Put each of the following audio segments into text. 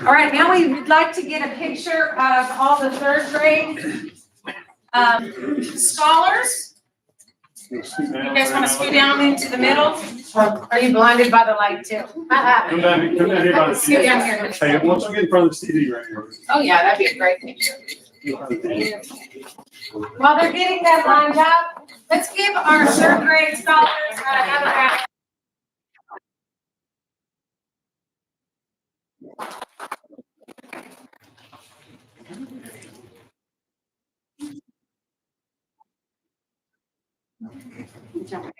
All right, now we would like to get a picture of all the third grade scholars. You guys want to scoot down into the middle? Or are you blinded by the light too? Come down here by the Scoot down here. Hey, once we get in front of the TV right here. Oh, yeah, that'd be a great picture. While they're getting that lined up, let's give our third grade scholars another round.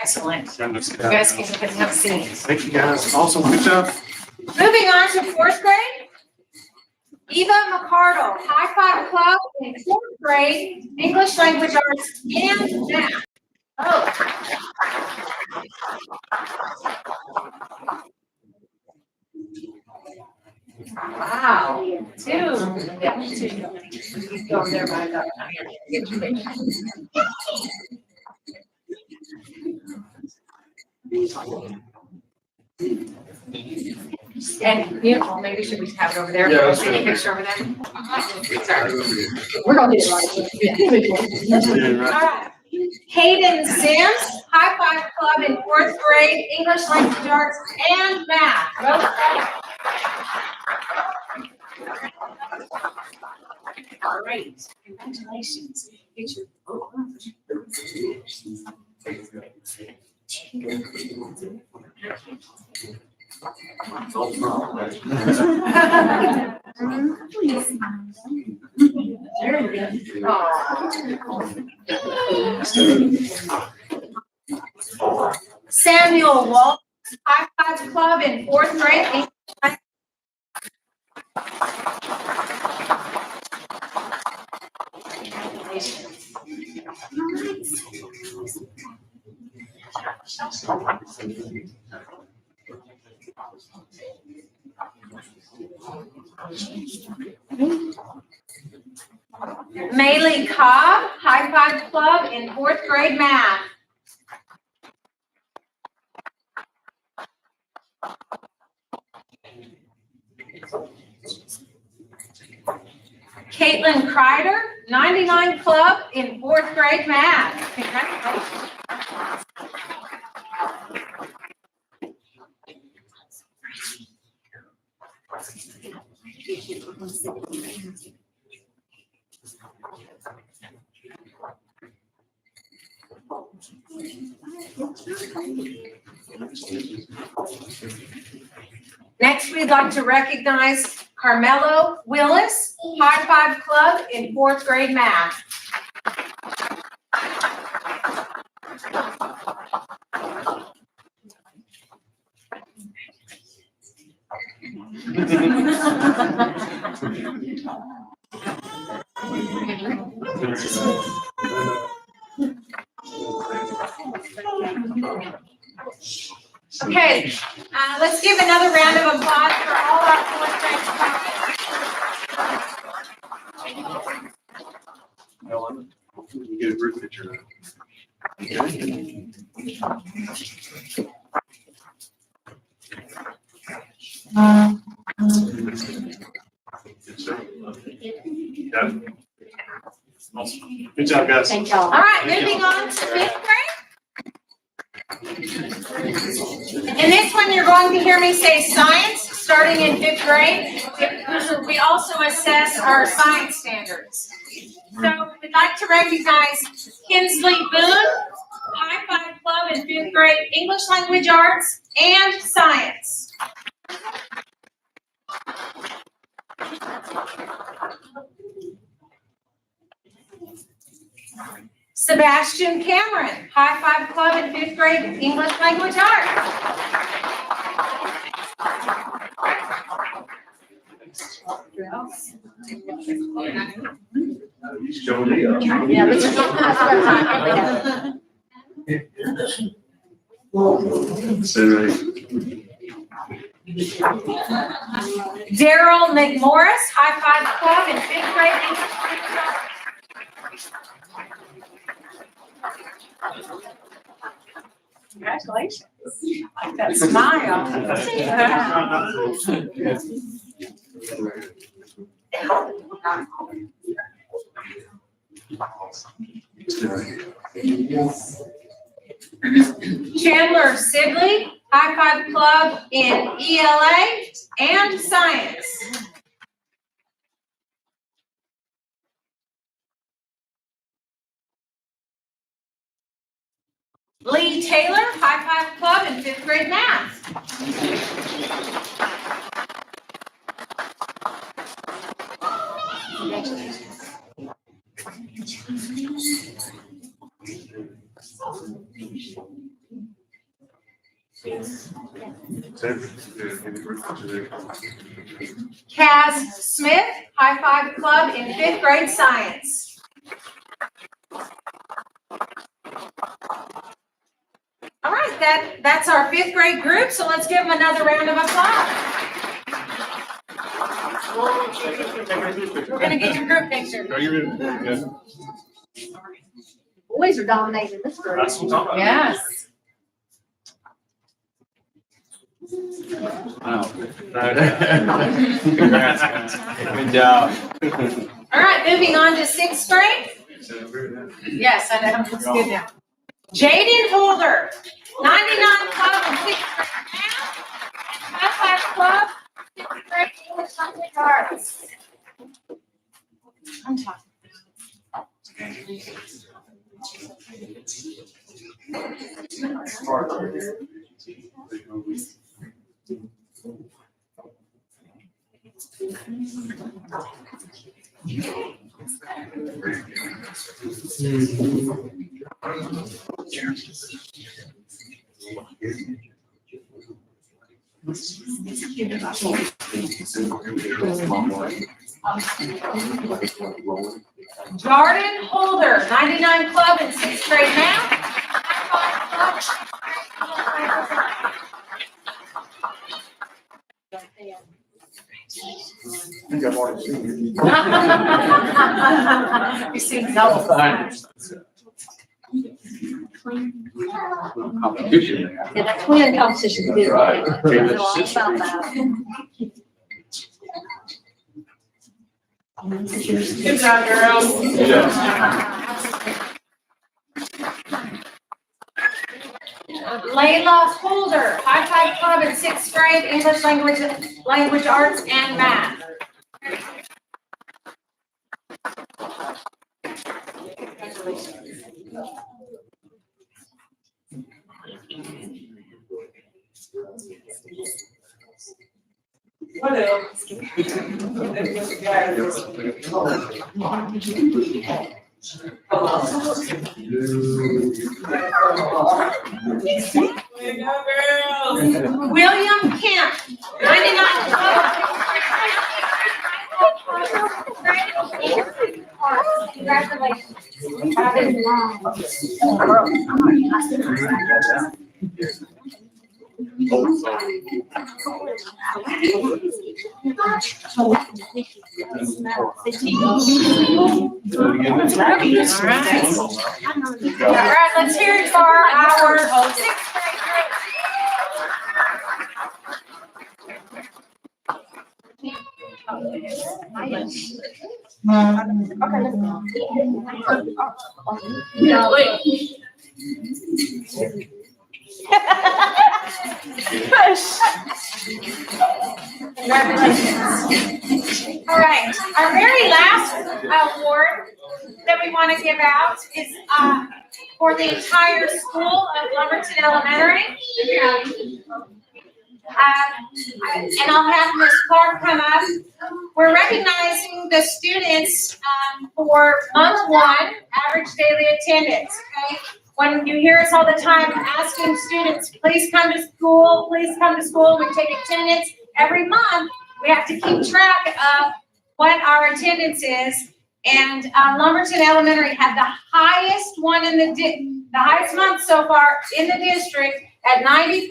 Excellent. You guys can have a seat. Thank you guys. Awesome. Good job. Moving on to fourth grade. Eva McCardle, High Five Club in fourth grade, English Language Arts and Math. Oh. Wow. Two. Yeah, two. Go over there by the And beautiful, maybe should we have it over there? Yeah, Take a picture over there. Sorry. We're gonna get it right. All right. Hayden Sims, High Five Club in fourth grade, English Language Arts and Math. Great. Congratulations. Get your Samuel Walt, High Five Club in fourth grade. Maylee Cobb, High Five Club in fourth grade math. Caitlin Kreider, 99 Club in fourth grade math. Congratulations. Next, we'd like to recognize Carmelo Willis, High Five Club in fourth grade math. Okay, let's give another round of applause for all our fourth grade students. Get a group picture now. Awesome. Good job, guys. Thank y'all. All right, moving on to fifth grade. In this one, you're going to hear me say science, starting in fifth grade. We also assess our science standards. So we'd like to recognize Kinsley Boone, High Five Club in fifth grade, English Language Arts and Science. Sebastian Cameron, High Five Club in fifth grade, English Language Arts. Daryl McMorris, High Five Club in fifth grade, English Language Arts. Congratulations. Like that smile. Chandler Sibley, High Five Club in ELA and Science. Lee Taylor, High Five Club in 5th grade math. Kaz Smith, High Five Club in 5th grade science. All right, that's our 5th grade group, so let's give them another round of applause. We're gonna get your group picture. Are you ready? Yes. Boys are dominating this group. That's what I'm talking about. Yes. Wow. Congrats, guys. Good job. All right, moving on to 6th grade. Yes, I know, it's good now. Jaden Holder, 99 Club in 6th grade math, High Five Club, 5th grade English language arts. I'm talking. Jordan Holder, 99 Club in 6th grade math. High Five Club. You seem double. Competition there. Yeah, that twin competition is good. Right. I know all about that. Good job, girls. Layla Holder, High Five Club in 6th grade, English language arts and math. What else? William Kemp, 99 Club. Congratulations. All right, let's hear it for our 6th grade group. No, wait. Congratulations. All right, our very last award that we want to give out is for the entire school of Lumberton Elementary. And I'll have Ms. Clark come up. We're recognizing the students for month 1, average daily attendance, okay? When you hear us all the time asking students, please come to school, we take attendance every month. We have to keep track of what our attendance is. And Lumberton Elementary had the highest one in the highest month so far in the district at 95.41.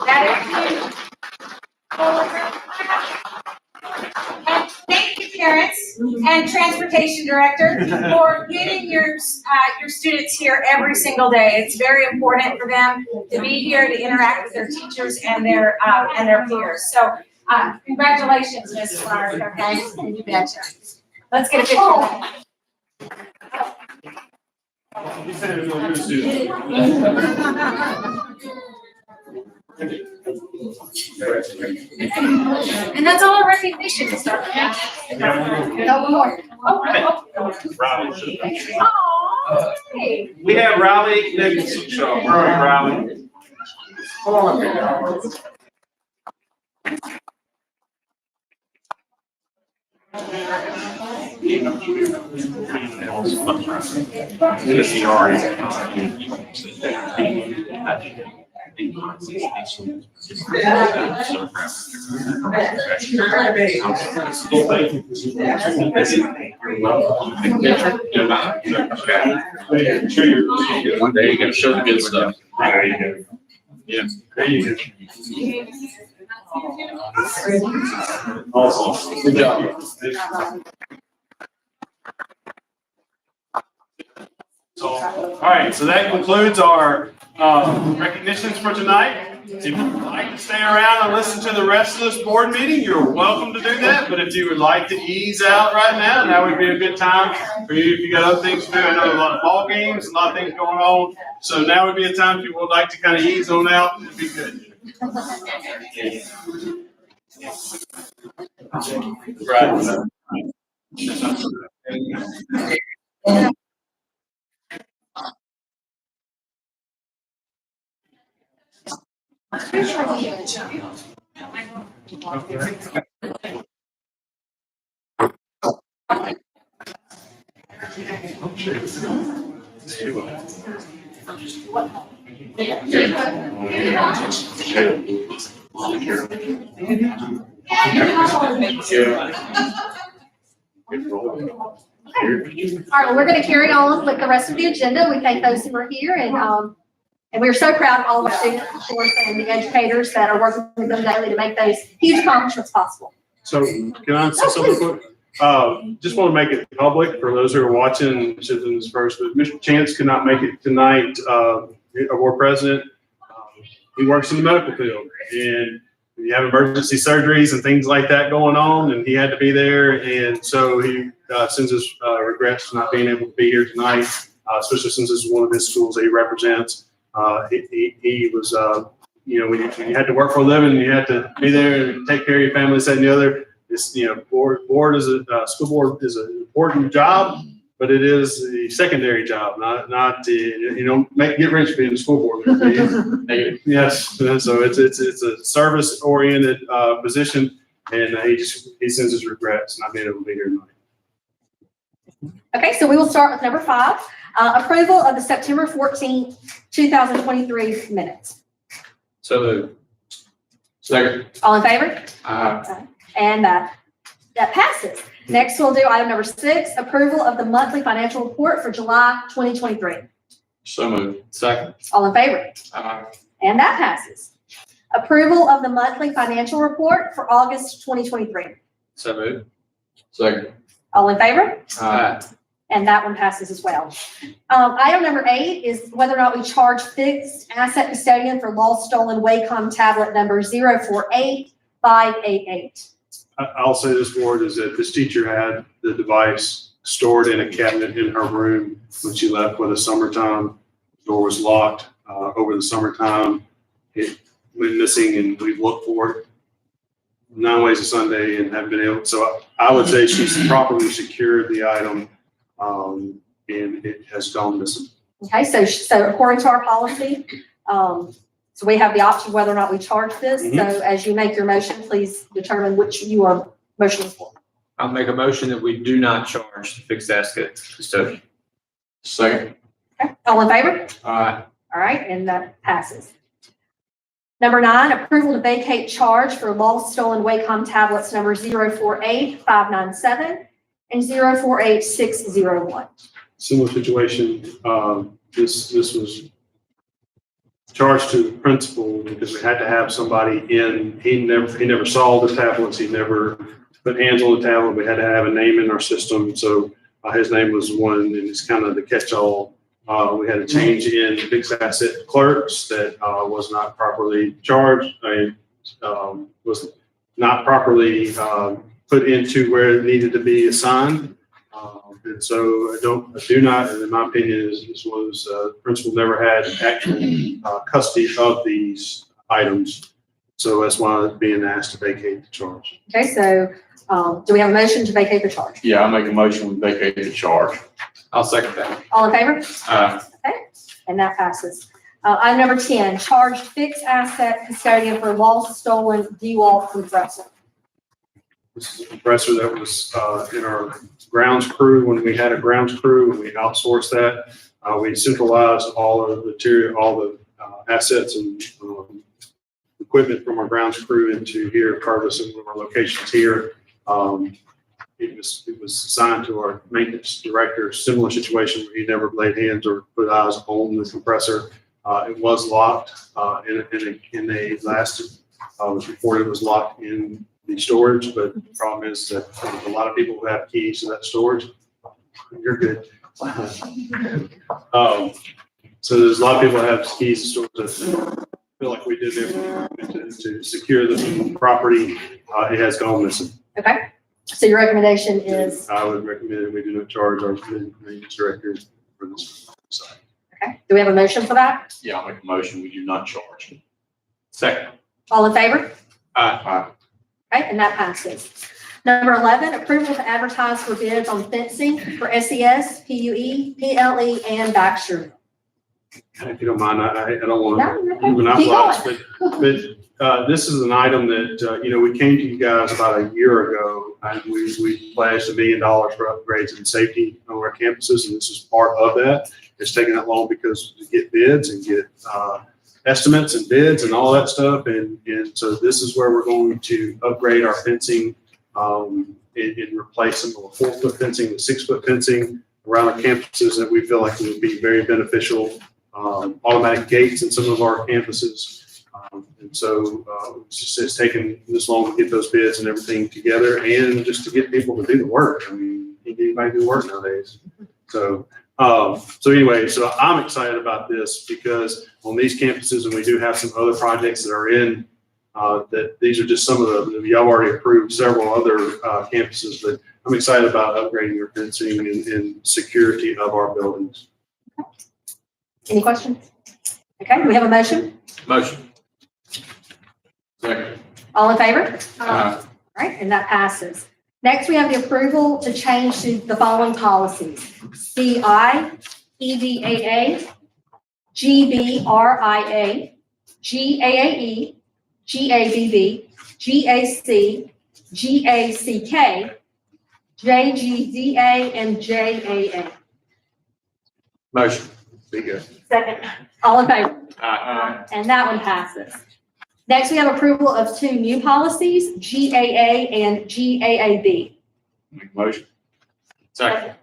That is huge. And thank you parents and transportation director for getting your students here every single day. It's very important for them to be here to interact with their teachers and their peers. So congratulations, Ms. Clark, okay? You betcha. Let's get a picture of that. He said it was a good student. And that's all our recognition is. No more. Oh. Hey. We have Riley Nicholson, so where are you, Riley? Come on up here. One day you gotta show the good stuff. There you go. Yeah. There you go. Awesome. Good job. So, all right, so that concludes our recognitions for tonight. If you'd like to stay around and listen to the rest of this board meeting, you're welcome to do that. But if you would like to ease out right now, that would be a good time for you if you got other things to do. I know a lot of ball games, a lot of things going on. So now would be a time if you would like to kind of ease on out. It'd be good. Right. All right, well, we're going to carry on with the rest of the agenda. We thank those who are here, and we're so proud of all of our students, of course, and the educators that are working with them daily to make those huge accomplishments possible. So can I say something quick? Just want to make it public for those who are watching Citizens First, but Mr. Chance could not make it tonight, our board president. He works in the medical field, and you have emergency surgeries and things like that going on, and he had to be there. And so he sends his regrets for not being able to be here tonight, especially since this is one of his schools that he represents. He was, when you had to work for a living, you had to be there and take care of your family, this, that, and the other. This, board is school board is an important job, but it is a secondary job, not get rich being a school board member. Yes, so it's a service oriented position, and he sends his regrets not being able to be here tonight. Okay, so we will start with number 5, approval of the September 14th, 2023 minutes. So moved. Second. All in favor? And that passes. Next, we'll do item number 6, approval of the monthly financial report for July 2023. So moved. Second. All in favor? And that passes. Approval of the monthly financial report for August 2023. So moved. Second. All in favor? Aye. And that one passes as well. Item number 8 is whether or not we charge fixed asset custodian for lost stolen Wacom tablet number 048588. I'll say this, board, is that this teacher had the device stored in a cabinet in her room when she left for the summertime. The door was locked over the summertime. It went missing, and we've looked for it 9 ways a Sunday and haven't been able. So I would say she's properly secured the item, and it has gone missing. Okay, so according to our policy, so we have the option whether or not we charge this. Mhm. So as you make your motion, please determine which you are motioning for. I'll make a motion that we do not charge the fixed asset custodian. Second. Okay, all in favor? Aye. All right, and that passes. Number 9, approval to vacate charge for lost stolen Wacom tablets number 048597 and 048601. Similar situation. This was charged to the principal because we had to have somebody in. He never saw the tablets. He never put hands on the tablet. We had to have a name in our system. So his name was one, and it's kind of the catch-all. We had a change in fixed asset clerks that was not properly charged. Was not properly put into where it needed to be assigned. And so I do not, and in my opinion, this was, principal never had actual custody of these items. So that's why it's being asked to vacate the charge. Okay, so, do we have a motion to vacate the charge? Yeah, I'll make a motion we vacate the charge. I'll second that. All in favor? Aye. And that passes. Item number 10, charged fixed asset custodian for lost, stolen DeWalt compressor. This is a compressor that was in our grounds crew when we had a grounds crew and we outsourced that. We centralized all of the material, all the assets and equipment from our grounds crew into here at Carvis and one of our locations here. It was assigned to our maintenance director, similar situation where he never laid hands or put eyes on the compressor. It was locked in a last, was reported it was locked in the storage, but the problem is that a lot of people who have keys to that storage. You're good. So there's a lot of people that have keys to storage that feel like we did everything to secure the property. It has gone missing. Okay, so your recommendation is, I would recommend that we do not charge our maintenance director for this site. okay, do we have a motion for that? Yeah, I'll make a motion we do not charge. Second. All in favor? Aye. Okay, and that passes. Number 11, approval to advertise for bids on fencing for SES, PUE, PLE, and Baxter. If you don't mind, I don't want No, to you're okay. monopolize, Keep but this is an item that, we came to you guys about a year ago, and we pledged $1 million for upgrades and safety on our campuses, and this is part of that. It's taken that long because we get bids and get estimates and bids and all that stuff, and so this is where we're going to upgrade our fencing and replace some of the 4-foot fencing with 6-foot fencing around our campuses that we feel like would be very beneficial. Automatic gates in some of our campuses. And so it's taken this long to get those bids and everything together and just to get people to do the work. I mean, anybody do work nowadays. So anyway, so I'm excited about this because on these campuses, and we do have some other projects that are in, that these are just some of the, y'all already approved several other campuses, but I'm excited about upgrading your fencing and security of our buildings. Any questions? Okay, do we have a motion? Motion. Second. All in favor? Aye. All right, and that passes. Next, we have the approval to change to the following policies: CI, EDAA, GBRIA, GAAE, GABB, GAC, GACK, JGDA, and JAA. Motion. Be good. Second. All in favor? Aye. And that one passes. Next, we have approval of 2 new policies, GAA and GAAB. Make a motion. Second.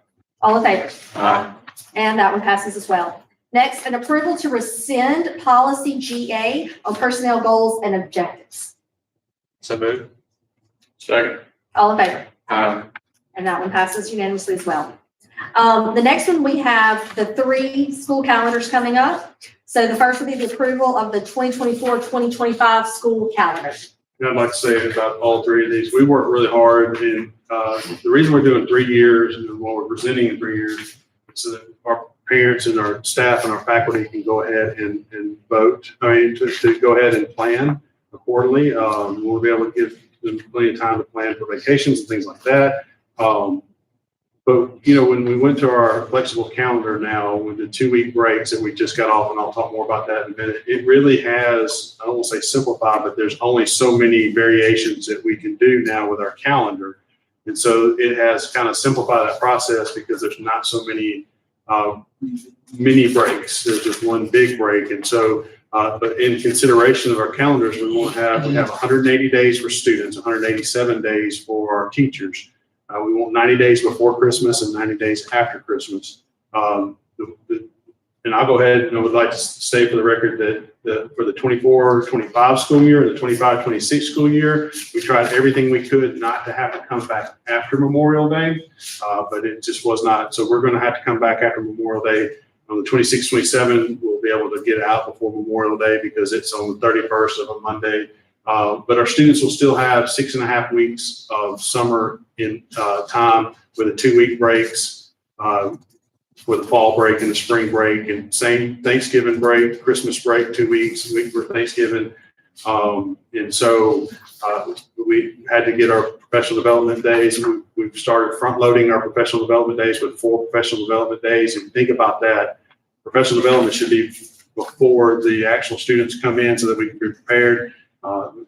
All in favor? Aye. And that one passes as well. Next, an approval to rescind policy GA on personnel goals and objectives. So moved. Second. All in favor? Aye. And that one passes unanimously as well. The next one, we have the 3 school calendars coming up. So the first will be the approval of the 2024-2025 school calendar. And I'd like to say about all 3 of these, we worked really hard, and the reason we're doing 3 years and while we're presenting in 3 years is so that our parents and our staff and our faculty can go ahead and vote. To go ahead and plan accordingly. We'll be able to give them plenty of time to plan for vacations and things like that. But, when we went to our flexible calendar now with the 2-week breaks that we just got off, and I'll talk more about that in a minute, it really has, I don't want to say simplified, but there's only so many variations that we can do now with our calendar. And so it has kind of simplified that process because there's not so many mini breaks. There's just one big break. And so, but in consideration of our calendars, we have 180 days for students, 187 days for our teachers. We want 90 days before Christmas and 90 days after Christmas. And I'll go ahead and I would like to say for the record that for the 24-25 school year, the 25-26 school year, we tried everything we could not to have to come back after Memorial Day, but it just was not. So we're going to have to come back after Memorial Day. On the 26-27, we'll be able to get out before Memorial Day because it's on the 31st of a Monday. But our students will still have 6.5 weeks of summer in time with a 2-week breaks. With the fall break and the spring break, and same Thanksgiving break, Christmas break, 2 weeks, a week for Thanksgiving. And so we had to get our professional development days. We've started front loading our professional development days with 4 professional development days. And think about that. Professional development should be before the actual students come in so that we can be prepared.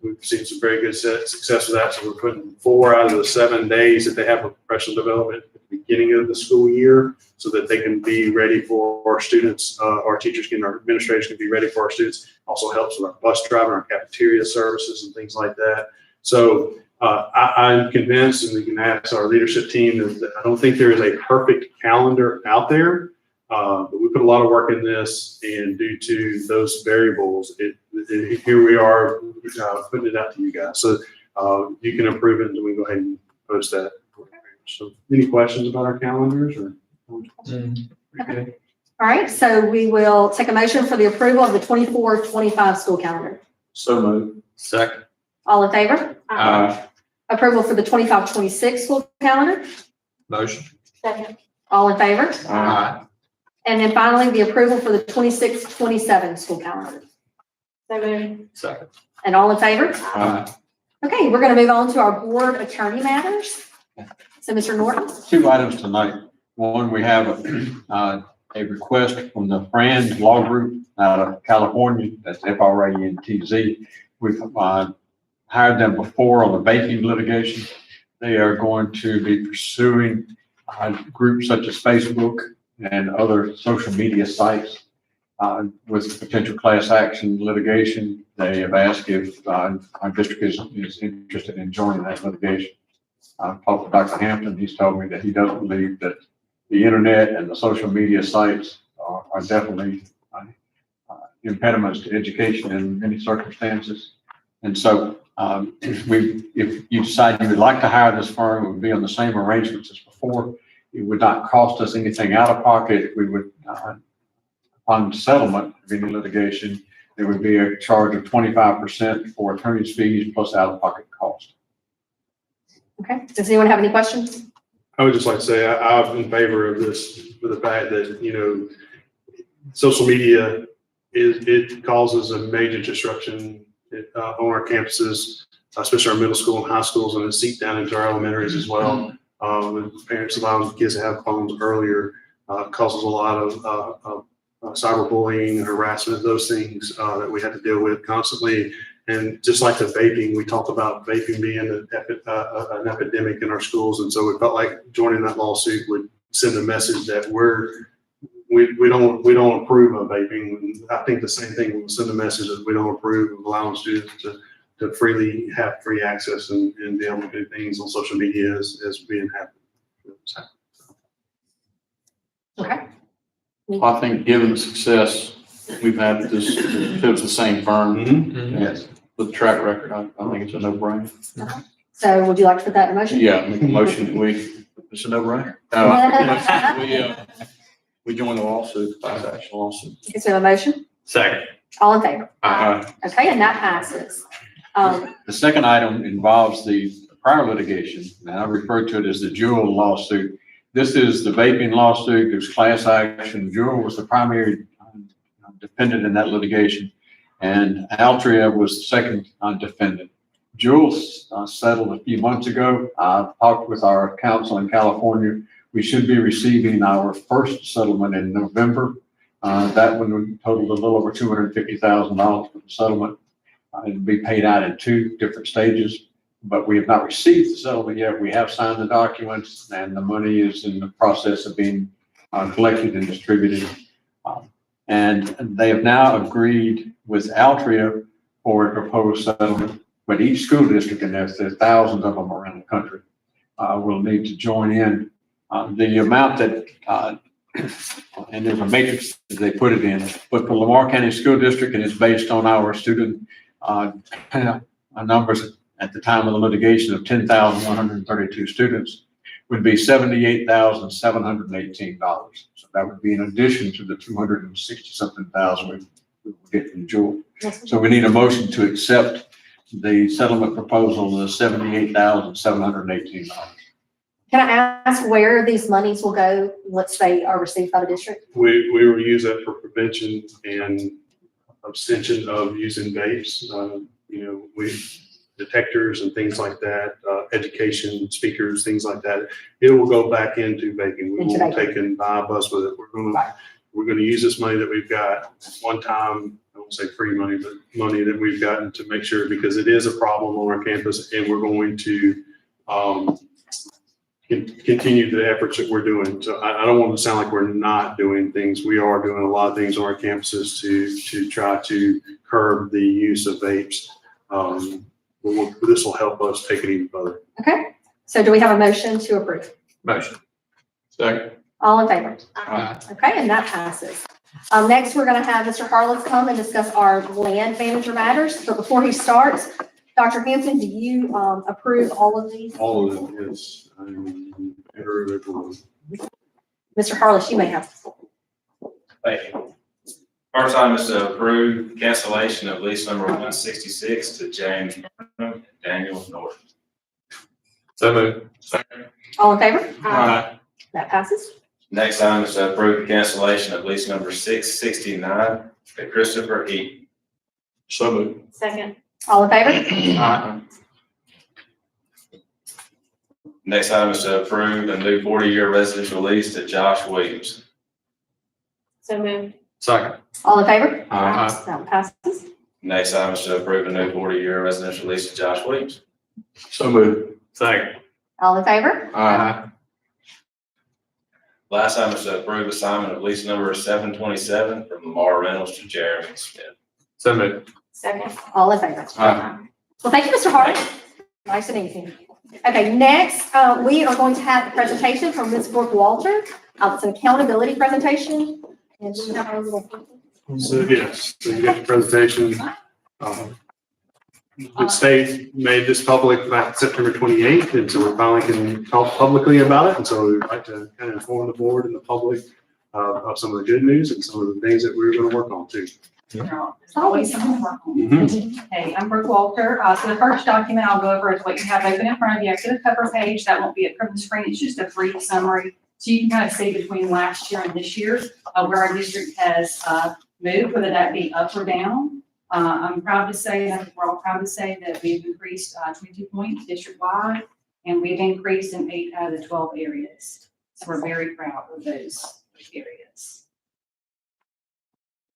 We've seen some very good success with that. So we're putting 4 out of the 7 days that they have for professional development at the beginning of the school year so that they can be ready for our students, our teachers can, our administrators can be ready for our students. Also helps with our bus driver, our cafeteria services and things like that. So I'm convinced, and we can ask our leadership team, that I don't think there is a perfect calendar out there, but we put a lot of work in this, and due to those variables, here we are putting it out to you guys. So you can approve it, and we go ahead and post that. So any questions about our calendars or? Okay. All right, so we will take a motion for the approval of the 24-25 school calendar. So moved. Second. All in favor? Approval for the 25-26 school calendar. Motion. Second. All in favor? Aye. And then finally, the approval for the 26-27 school calendar. Second. And all in favor? Aye. Okay, we're going to move on to our board attorney matters. So, Mr. Norton. 2 items tonight. One, we have a request from the Friend Law Group out of California. That's FRANTZ. We've hired them before on the vaping litigation. They are going to be pursuing groups such as Facebook and other social media sites with potential class action litigation. They have asked if our district is interested in joining that litigation. I've talked to Dr. Hampton. He's told me that he doesn't believe that the internet and the social media sites are definitely impediments to education in many circumstances. And so if you decide you would like to hire this firm, it would be on the same arrangements as before. It would not cost us anything out of pocket. We would, upon settlement of any litigation, there would be a charge of 25% for attorney's fees plus out-of-pocket cost. Okay, does anyone have any questions? I would just like to say I'm in favor of this for the fact that, you know, social media it causes a major disruption on our campuses, especially our middle school and high schools, and it seeps down into our elementaries as well. When parents allowing kids to have phones earlier causes a lot of cyberbullying, harassment, those things that we have to deal with constantly. And just like the vaping, we talked about vaping being an epidemic in our schools. And so we felt like joining that lawsuit would send a message that we don't approve of vaping. And I think the same thing will send a message that we don't approve of allowing students to freely have free access and be able to do things on social media as being happened. Okay. I think given the success we've had with this, if it was the same firm, Yes. with the track record, I think it's a no-brainer. So would you like to put that in motion? Yeah, make a motion that It's a no-brainer. we join the lawsuit, class action lawsuit. Is there a motion? Second. All in favor? Aye. Okay, and that passes. The second item involves the prior litigation, and I refer to it as the Jewel lawsuit. This is the vaping lawsuit. There's class action. Jewel was the primary defendant in that litigation, and Altria was the second defendant. Jewel settled a few months ago. I talked with our counsel in California. We should be receiving our first settlement in November. That one totaled a little over $250,000 for the settlement. It'll be paid out in 2 different stages, but we have not received the settlement yet. We have signed the documents, and the money is in the process of being collected and distributed. And they have now agreed with Altria for a proposed settlement, but each school district, and there's thousands of them around the country, will need to join in. The amount that and there's a matrix that they put it in. But for Lamar County School District, and it's based on our student numbers at the time of the litigation of 10,132 students, would be $78,718. So that would be in addition to the 260-something thousand we would get from Jewel. So we need a motion to accept the settlement proposal of $78,718. Can I ask where these monies will go once they are received by the district? We will use that for prevention and abstention of using vapes. Detectors and things like that, education, speakers, things like that. It will go back into vaping. We won't take and buy a bus with it. We're gonna use this money that we've got one time, I won't say free money, but money that we've gotten to make sure, because it is a problem on our campus, and we're going to continue the efforts that we're doing. So I don't want to sound like we're not doing things. We are doing a lot of things on our campuses to try to curb the use of vapes. This will help us take it even further. Okay, so do we have a motion to approve? Motion. Second. All in favor? Aye. Okay, and that passes. Next, we're gonna have Mr. Harless come and discuss our land manager matters. But before he starts, Dr. Hampton, do you approve all of these? All of them, yes. Every one. Mr. Harless, you may have. Thank you. First item is to approve cancellation of lease number 166 to James and Daniel North. So moved. All in favor? Aye. That passes. Next item is to approve cancellation of lease number 669 to Christopher Eaton. So moved. Second. All in favor? Aye. Next item is to approve a new 40-year residential lease to Josh Williams. So moved. Second. All in favor? Aye. That passes. Next item is to approve a new 40-year residential lease to Josh Williams. So moved. Second. All in favor? Aye. Last item is to approve assignment of lease number 727 from Lamar Reynolds to Jeremy Smith. So moved. Second. All in favor? Aye. Well, thank you, Mr. Hart. Nice and easy. Okay, next, we are going to have a presentation from Ms. Brooke Walter. It's an accountability presentation. And we have our little. So yes, so you got the presentation. The state made this public back September 28th, and so we finally can talk publicly about it. And so we'd like to kind of inform the board and the public of some of the good news and some of the things that we're going to work on too. It's always something to work on. Hey, I'm Brooke Walter. So the first document I'll go over is what you have open in front of you. I get a cover page. That won't be a from the screen. It's just a brief summary. So you can kind of see between last year and this year where our district has moved, whether that be up or down. I'm proud to say, and I think we're all proud to say that we've increased 22 points district-wide, and we've increased in 8 out of the 12 areas. So we're very proud of those areas.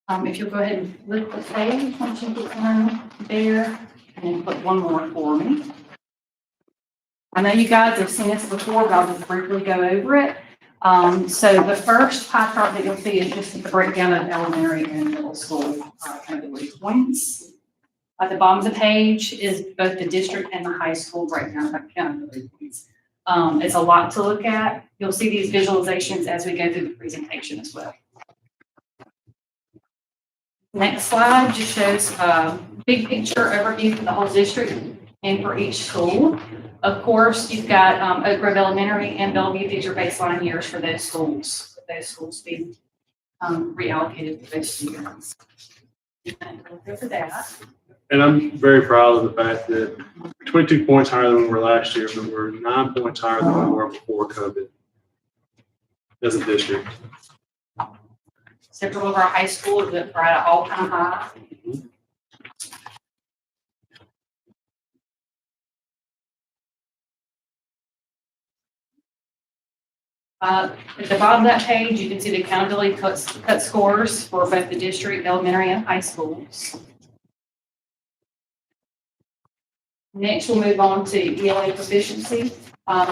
If you'll go ahead and flip the page, once you get one there, and then put one more for me. I know you guys have seen this before, but I'll just briefly go over it. So the first pie chart that you'll see is just the breakdown of elementary and middle school accountability points. At the bottom of the page is both the district and the high school breakdown of accountability points. It's a lot to look at. You'll see these visualizations as we go through the presentation as well. Next slide just shows a big picture overview for the whole district and for each school. Of course, you've got Oak Grove Elementary and Bellevue. These are baseline years for those schools. Those schools being reallocated for those students. Over that. And I'm very proud of the fact that 22 points higher than we were last year, but we're 9 points higher than we were before COVID as a district. Several of our high schools that are at an all-time high. At the bottom of that page, you can see the accountability cut scores for both the district, elementary, and high schools. Next, we'll move on to ELA proficiency.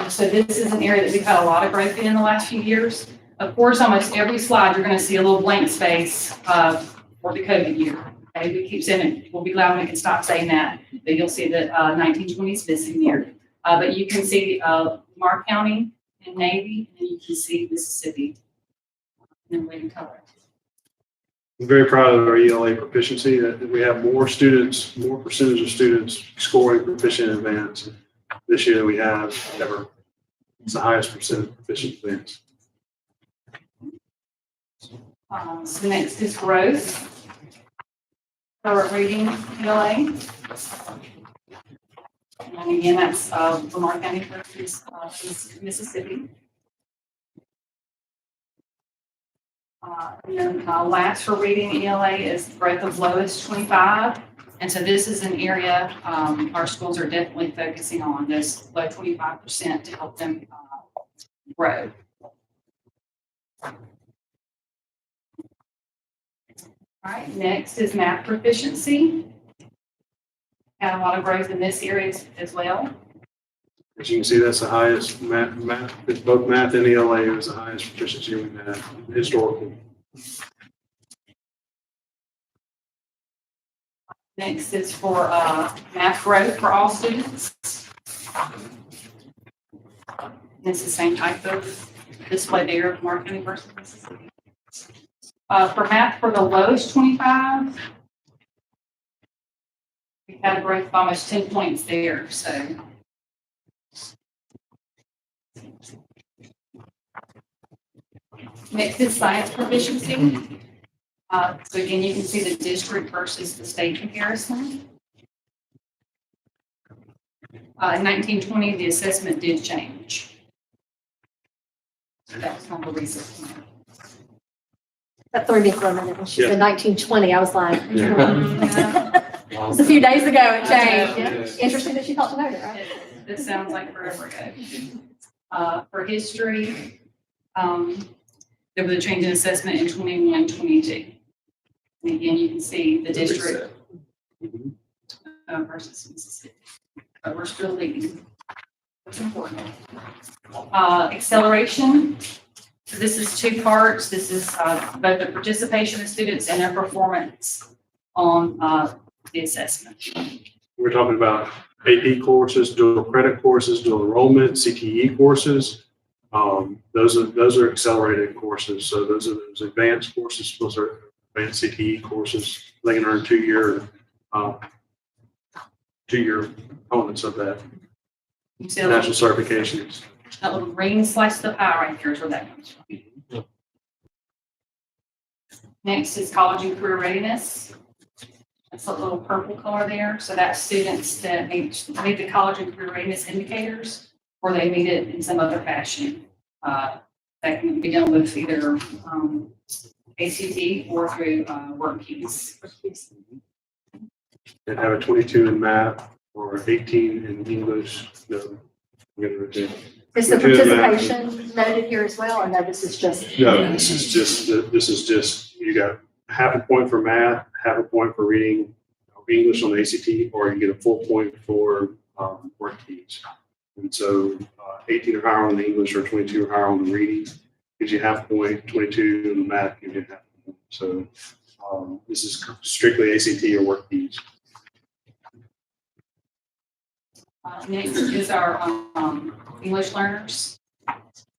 So this is an area that we've had a lot of growth in the last few years. Of course, almost every slide, you're going to see a little blank space for the COVID year. Okay, we keep saying it. We'll be glad when we can stop saying that. But you'll see that 1920 is missing here. But you can see Lamar County and Navy, and you can see Mississippi. And then we cover it. I'm very proud of our ELA proficiency, that we have more students, more percentage of students scoring proficient in advance this year than we have ever. It's the highest percent of proficient advance. So next is growth. For reading ELA. And again, that's Lamar County versus Mississippi. And then last for reading ELA is growth of lowest 25. And so this is an area our schools are definitely focusing on, this low 25% to help them grow. All right, next is math proficiency. Had a lot of growth in this area as well. As you can see, that's the highest math, it's both math and ELA is the highest proficiency we've had historically. Next is for math growth for all students. It's the same type of display there of Lamar County versus Mississippi. For math for the lowest 25, we had a growth of almost 10 points there, so. Next is science proficiency. So again, you can see the district versus the state comparison. In 1920, the assessment did change. So that was one of the reasons. That threw me for a minute when she said 1920. I was like, Yeah. it was a few days ago it changed. Yeah. Interesting that she thought to note it, right? This sounds like forever ago. For history, there was a change in assessment in 21, 22. And again, you can see the district versus Mississippi. But we're still leading. That's important. Acceleration. So this is two parts. This is both the participation of students and their performance on the assessment. We're talking about AP courses, dual credit courses, dual enrollment, CTE courses. Those are accelerated courses. So those are those advanced courses. Those are advanced CTE courses. They can earn two-year components of that. You see National certifications. that little green slice of the pie right here is where that comes from. Next is college and career readiness. That's a little purple color there. So that's students that meet the college and career readiness indicators, or they meet it in some other fashion. That can be done with either ACT or through work keys. And have a 22 in math or 18 in English. No, I'm gonna retain. Is the participation noted here as well, or no, this is just? No, this is just, you got half a point for math, half a point for reading English on the ACT, or you get a full point for work keys. And so 18 or higher on the English or 22 or higher on the reading gives you half a point, 22 in the math gives you half a point. So this is strictly ACT or work keys. Next is our English learners.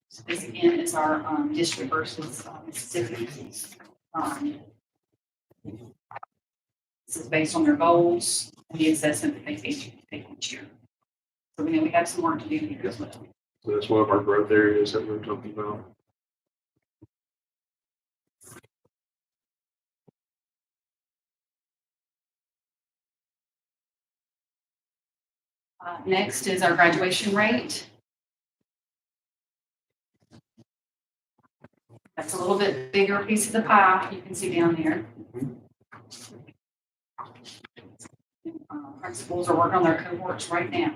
So this again is our district versus Mississippi. This is based on their goals and the assessment that they take each year. So we know we have some work to do here as well. So that's one of our growth areas that we're talking about. Next is our graduation rate. That's a little bit bigger piece of the pie you can see down there. Our schools are working on their cohorts right now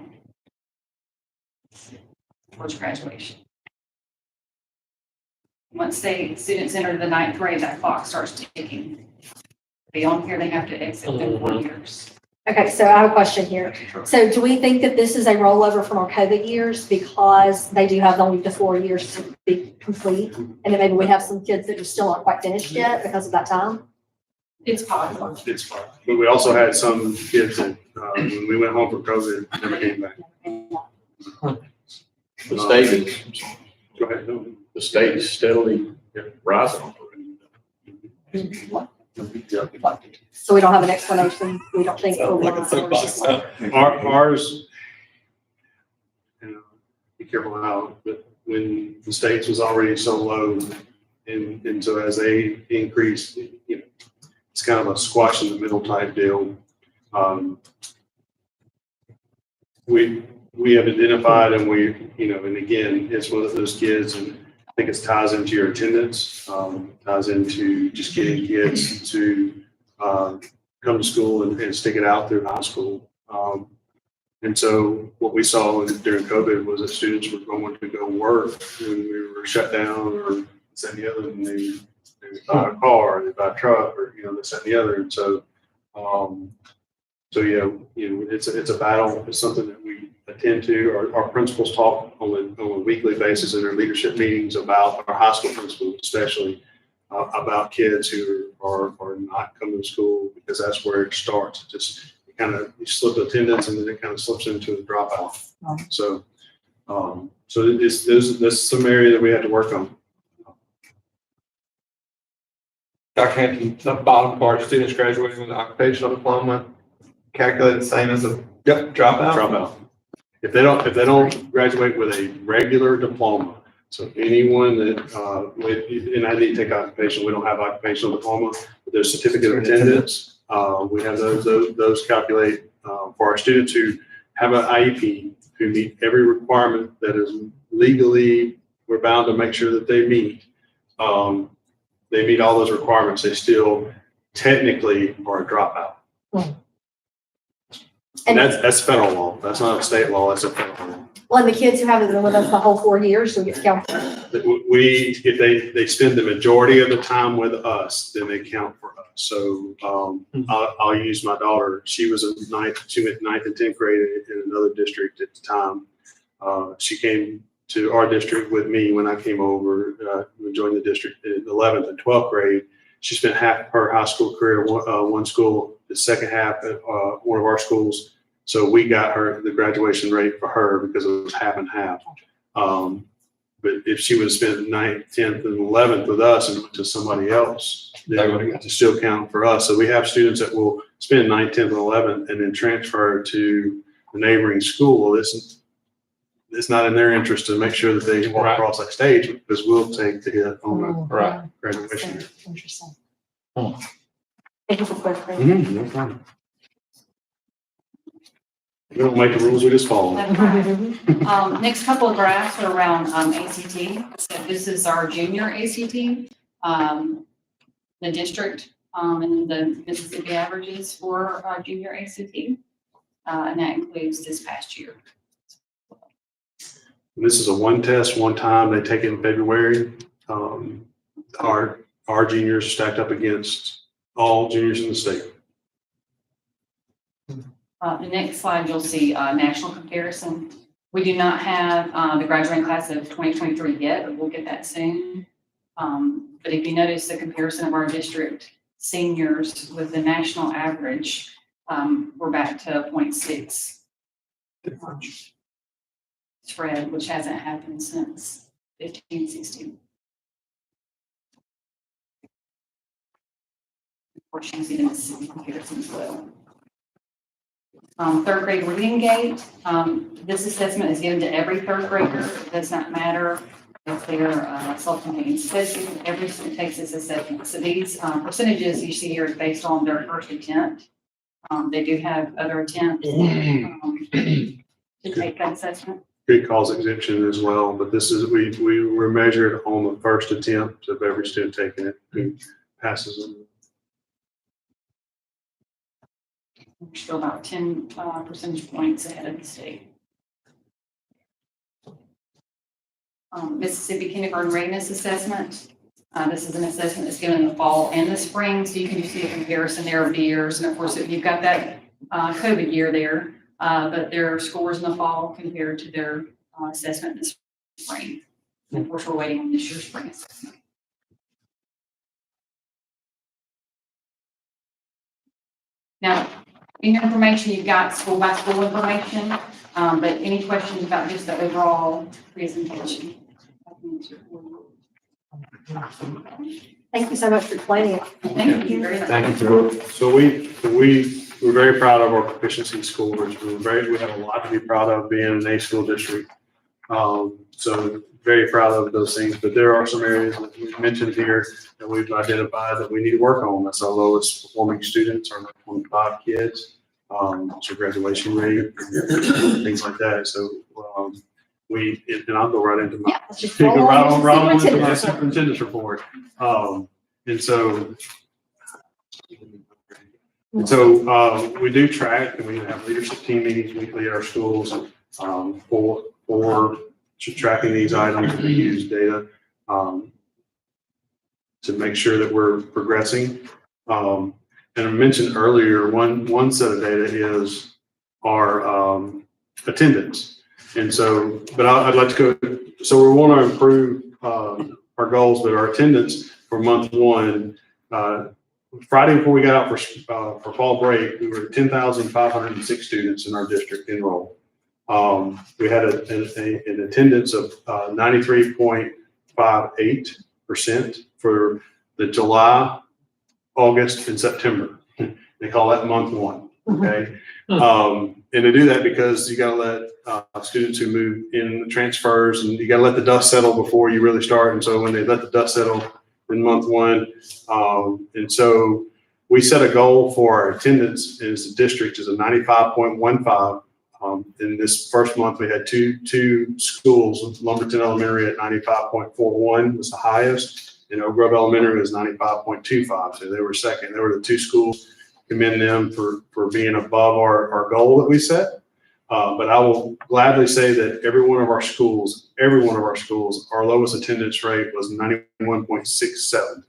towards graduation. Once students enter the 9th grade, that clock starts ticking. Beyond here, they have to exit in 4 years. Okay, so I have a question here. So do we think that this is a rollover from our COVID years because they do have only the 4 years to be complete? And then maybe we have some kids that are still not quite finished yet because of that time? It's possible. It's fine. But we also had some kids that, when we went home for COVID, never came back. The state is, Go ahead. No. the state is steadily rising. So we don't have an explanation, we don't think. Ours, you know, be careful how, but when the states was already so low, and so as they increase, you know, it's kind of a squash in the middle type deal. We have identified and we, you know, and again, it's one of those kids, and I think it ties into your attendance, ties into just getting kids to come to school and stick it out through high school. And so what we saw during COVID was that students were going to go work when we were shut down or this and the other, and they buy a car, they buy a truck, or, you know, this and the other. And so, yeah, you know, it's a battle. It's something that we attend to. Our principals talk on a weekly basis in their leadership meetings about our high school principals, especially about kids who are not coming to school, because that's where it starts. It just kind of, you slip attendance and then it kind of slips into a dropout. So there's some area that we had to work on. Dr. Hampton, the bottom part, students graduating with an occupational diploma, calculated the same as a dropout? If they don't graduate with a regular diploma, so anyone that, and I didn't take occupation, we don't have occupational diploma, but there's certificate of attendance. We have those calculate for our students who have an IEP, who meet every requirement that is legally, we're bound to make sure that they meet. They meet all those requirements, they still technically are a dropout. And that's federal law. That's not a state law, that's a federal law. Well, and the kids who haven't been with us the whole 4 years, so get counted. If they spend the majority of the time with us, then they count for us. So I'll use my daughter. She went ninth and 10th grade in another district at the time. She came to our district with me when I came over, joined the district in 11th and 12th grade. She spent half her high school career at one school, the second half at one of our schools. So we got her the graduation rate for her because it was half and half. But if she would have spent 9th, 10th, and 11th with us and went to somebody else, they would have got to still count for us. So we have students that will spend 9th, 10th, and 11th and then transfer to the neighboring school. It's not in their interest to make sure that they walk across that stage, because we'll take the hit on the graduation. Interesting. Thank you for clarifying. No problem. We don't make the rules, we just follow them. Next couple of graphs are around ACT. So this is our junior ACT, the district, and the Mississippi averages for our junior ACT. And that includes this past year. This is a one test, one time. They take it in February. Our juniors are stacked up against all juniors in the state. The next slide, you'll see national comparison. We do not have the graduating class of 2023 yet, but we'll get that soon. But if you notice the comparison of our district seniors with the national average, we're back to 0.6 spread, which hasn't happened since 15, 16. Of course, you see the Mississippi comparison as well. Third grade reading gate. This assessment is given to every third grader. It does not matter if they're self-contained study. Every student takes this assessment. So these percentages you see here is based on their first attempt. They do have other attempts to take that assessment. Good cause exemption as well, but this is, we were measured on the first attempt of every student taking it who passes it. We're still about 10 percentage points ahead of the state. Mississippi Kindergarten Readiness Assessment. This is an assessment that's given in the fall and the spring, so you can see a comparison there of the years. And of course, you've got that COVID year there, but their scores in the fall compared to their assessment in the spring. And of course, we're waiting on this year's spring assessment. Now, in your information, you've got school by school information, but any questions about just the overall presentation? Thank Thank you so much for explaining it. Thank you. Thank you. So we're very proud of our proficiency scores. We have a lot to be proud of being an A school district. So very proud of those things, but there are some areas that we've mentioned here that we've identified that we need to work on. That's our lowest performing students, our 25 kids, so graduation rate, things like that. So, and I'll go right into my, Yeah, let's just go roll right on on, to right on into my superintendent's report. superintendent's report. We do track, and we have leadership team meetings weekly at our schools, for tracking these items. We use data, to make sure that we're progressing. And I mentioned earlier, one set of data is our, attendance. And so, but I'd like to go, so we want to improve, our goals, but our attendance for month one, Friday before we got out for fall break, we were 10,506 students in our district enrolled. We had an attendance of 93.58% for the July, August, and September. They call that month one. Okay. And to do that, because you got to let students who move in the transfers, and you got to let the dust settle before you really start. And so when they let the dust settle in month one, and so we set a goal for our attendance as a district is a 95.15. In this first month, we had two schools. Lumberton Elementary at 95.41 was the highest, and Oak Grove Elementary was 95.25. So they were second. They were the two schools. Commend them for being above our goal that we set. But I will gladly say that every one of our schools, our lowest attendance rate was 91.67. And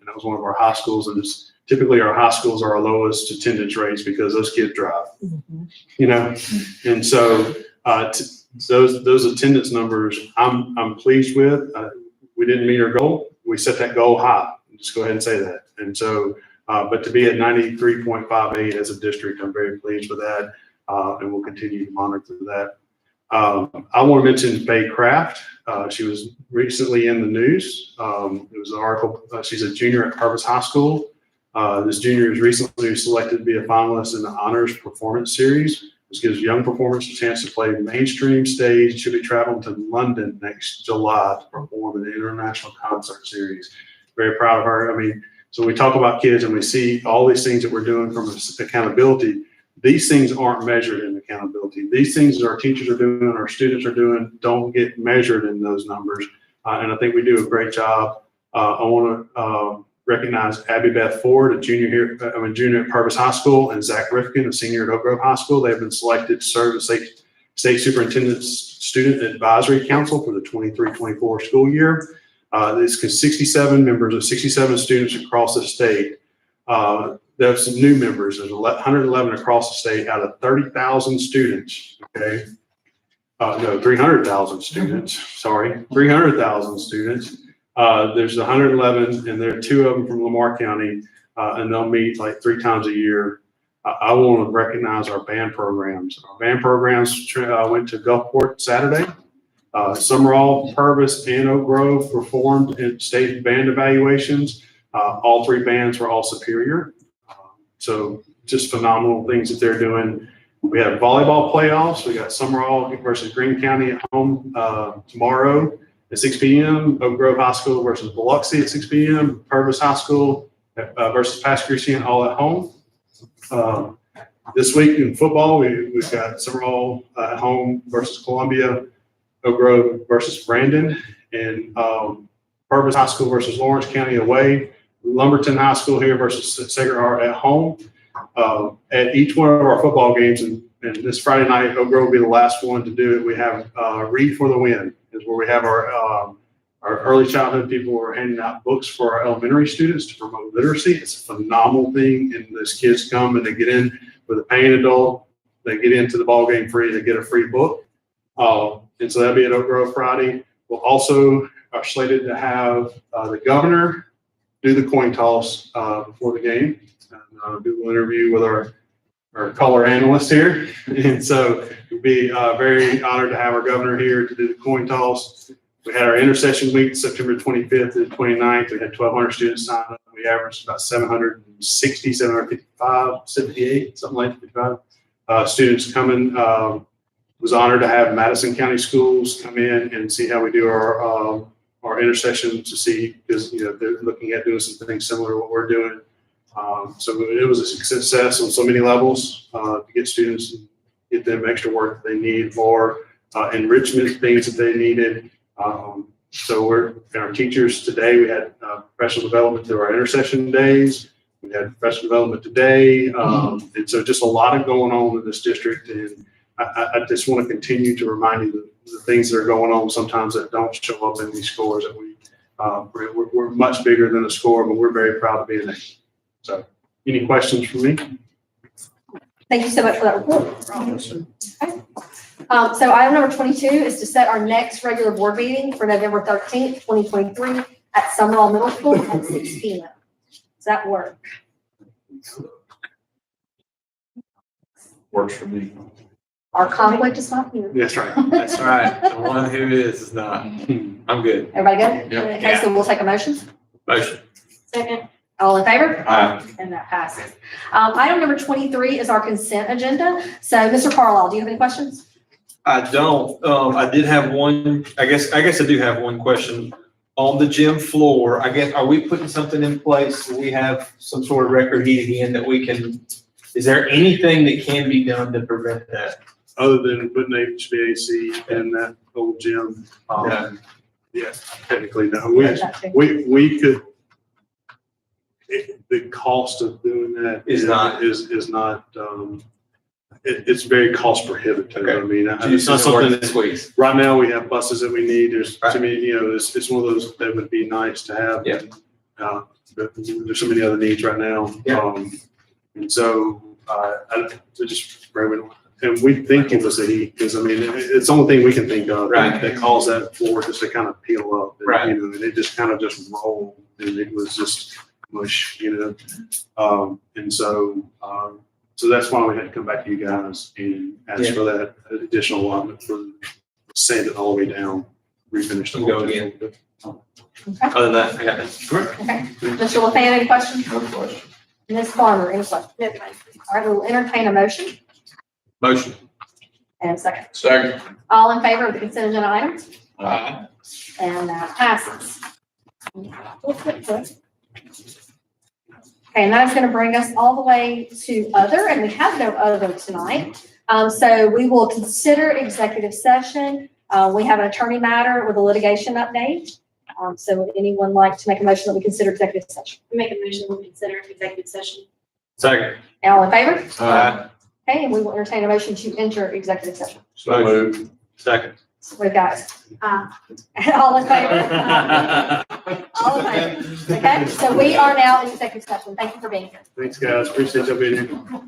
that was one of our high schools. And it's typically our high schools are our lowest attendance rates because those kids drive, you know? And so, those attendance numbers, I'm pleased with. We didn't meet our goal. We set that goal high. Just go ahead and say that. And so, but to be at 93.58 as a district, I'm very pleased with that. And we'll continue to monitor that. I want to mention Faye Craft. She was recently in the news. It was an article. She's a junior at Harvest High School. This junior is recently selected to be a finalist in the Honors Performance Series. This gives young performers a chance to play mainstream stage. She'll be traveling to London next July to perform in the International Concert Series. Very proud of her. I mean, so we talk about kids and we see all these things that we're doing from accountability. These things aren't measured in accountability. These things that our teachers are doing, our students are doing, don't get measured in those numbers. And I think we do a great job. I want to recognize Abby Beth Ford, a junior at Purvis High School, and Zach Rifkin, a senior at Oak Grove High School. They've been selected to serve as State Superintendent's Student Advisory Council for the 23-24 school year. This is 67 members of 67 students across the state. There's some new members. There's 111 across the state out of 30,000 students. Okay. No, 300,000 students. Sorry, 300,000 students. There's 111, and there are two of them from Lamar County, and they'll meet like 3 times a year. I want to recognize our band programs. Our band programs went to Gulfport Saturday. Summerall, Purvis, and Oak Grove performed in state band evaluations. All 3 bands were all superior. So just phenomenal things that they're doing. We have volleyball playoffs. We got Summerall versus Greene County at home tomorrow at 6 p.m. Oak Grove High School versus Biloxi at 6 p.m. Purvis High School versus Pascresian all at home. This week in football, we've got Summerall at home versus Columbia, Oak Grove versus Brandon, and Purvis High School versus Lawrence County away. Lumberton High School here versus Sacred Heart at home. At each one of our football games, and this Friday night, Oak Grove will be the last one to do it. We have Read for the Win, is where we have our early childhood people who are handing out books for our elementary students to promote literacy. It's a phenomenal thing, and those kids come and they get in with a paying adult. They get into the ball game free. They get a free book, and so that'll be at Oak Grove Friday. We'll also are slated to have the governor do the coin toss before the game. Do a little interview with our color analyst here. And so we'll be very honored to have our governor here to do the coin toss. We had our intercession week, September 25th to the 29th. We had 1,200 students sign up. We averaged about 760, 755, 78, something like 55 students coming. Was honored to have Madison County Schools come in and see how we do our intercession to see, because, you know, they're looking at doing some things similar to what we're doing. So it was a success on so many levels to get students, get them extra work that they need, or enrichment things that they needed. So we're, and our teachers today, we had professional development through our intercession days. We had professional development today. And so just a lot of going on in this district. And I just want to continue to remind you the things that are going on sometimes that don't show up in these scores, that we're much bigger than a score, but we're very proud of being there. So any questions for me? Thank you so much for that report. Okay. So item number 22 is to set our next regular board meeting for November 13th, 2023 at Summerall Middle School at 6 p.m. Does that work? Works for me. Our conflict is not here. That's right. That's right. The one who is not. I'm good. Everybody good? Yep. Okay, so we'll take a motion. Motion. Second. All in favor? Aye. And that passes. Item number 23 is our consent agenda. So Mr. Carlisle, do you have any questions? I don't. I did have one, I guess I do have one question. On the gym floor, I guess, are we putting something in place? So we have some sort of record heating in that we can, is there anything that can be done to prevent that? Other than putting HVAC in that old gym, yeah, technically, no. We could, the cost of doing that Is not. is not, it's very cost prohibitive. Okay. I mean, So it's not something that, squeeze. right now we have buses that we need. There's Right. too many, you know, it's one of those that would be nice to have. Yeah. But there's so many other needs right now. Yeah. And so, and we think it was the heat, because I mean, it's the only thing we can think of Right. that caused that floor just to kind of peel up. And, Right. you know, and it just kind of just rolled, and it was just mush, you know? And so, so that's why we had to come back to you guys and ask Yeah. for that additional allotment for sand it all the way down, refinish the You go whole again. thing. Other than that, I got it. Okay. Mr. LaFan, any questions? No question. Ms. Farmer, any questions? No. All right, we'll entertain a motion Motion. and a second. Second. All in favor of the consent agenda items? Aye. And that passes. Okay, and that is going to bring us all the way to other, and we have no other tonight. So we will consider executive session. We have an attorney matter with a litigation update. So would anyone like to make a motion that we consider executive session? Make a motion, we'll consider executive session. Second. All in favor? Aye. Okay, and we will entertain a motion to enter executive session. So moved. Second. We've got, all in favor? All in favor. Okay, so we are now in executive session. Thank you for being here. Thanks, guys. Appreciate y'all being here.